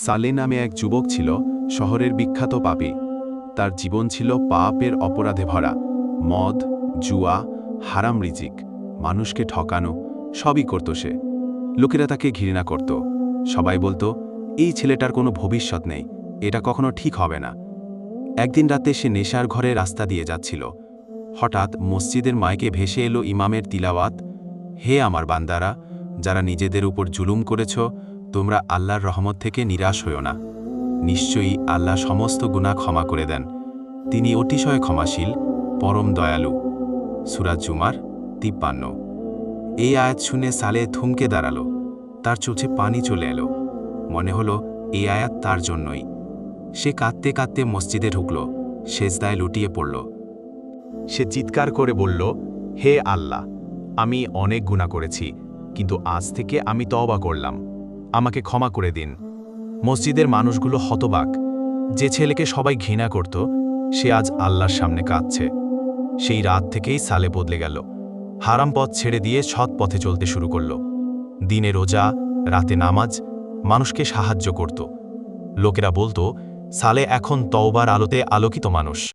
সালে নামে এক যুবক ছিল, শহরের বিখ্যাত পাপী। তার জীবন ছিল পাপের অপরাধে ভরা। মদ, জুয়া, হারাম রিজিক, মানুষকে ঠকানো, সবই করত সে। লোকেরা তাকে ঘৃণা করত। সবাই বলতো, এই ছেলেটার কোনো ভবিষ্যৎ নেই, এটা কখনো ঠিক হবে না। একদিন রাতে সে নেশার ঘরে রাস্তা দিয়ে যাচ্ছিল। হঠাৎ মসজিদের মাইকে ভেসে এলো ইমামের তিলাওয়াত। হে আমার বান্দারা, যারা নিজেদের উপর জুলুম করেছ, তোমরা আল্লাহর রহমত থেকে নিরাশ হইও না। নিশ্চয়ই আল্লাহ সমস্ত গুনাহ ক্ষমা করে দেন। তিনি অতিশয় ক্ষমাশীল, পরম দয়ালু। সূরা জুমার ৫৩। এই আয়াত শুনে সালে থমকে দাঁড়ালো। তার চোখে পানি চলে এলো। মনে হলো এই আয়াত তার জন্যই। সে কাঁদতে কাঁদতে মসজিদে ঢুকল, সেজদায় লুটিয়ে পড়ল। সে চিৎকার করে বলল, হে আল্লাহ, আমি অনেক গুনাহ করেছি, কিন্তু আজ থেকে আমি তওবা করলাম, আমাকে ক্ষমা করে দিন। মসজিদের মানুষগুলো হতবাক। যে ছেলেকে সবাই ঘৃণা করত, সে আজ আল্লাহর সামনে কাঁদছে। সেই রাত থেকেই সালে বদলে গেল। হারাম পথ ছেড়ে দিয়ে সৎ পথে চলতে শুরু করল। দিনে রোজা, রাতে নামাজ, মানুষকে সাহায্য করত। লোকেরা বলতো, সালে এখন তওবার আলোতে আলোকিত মানুষ।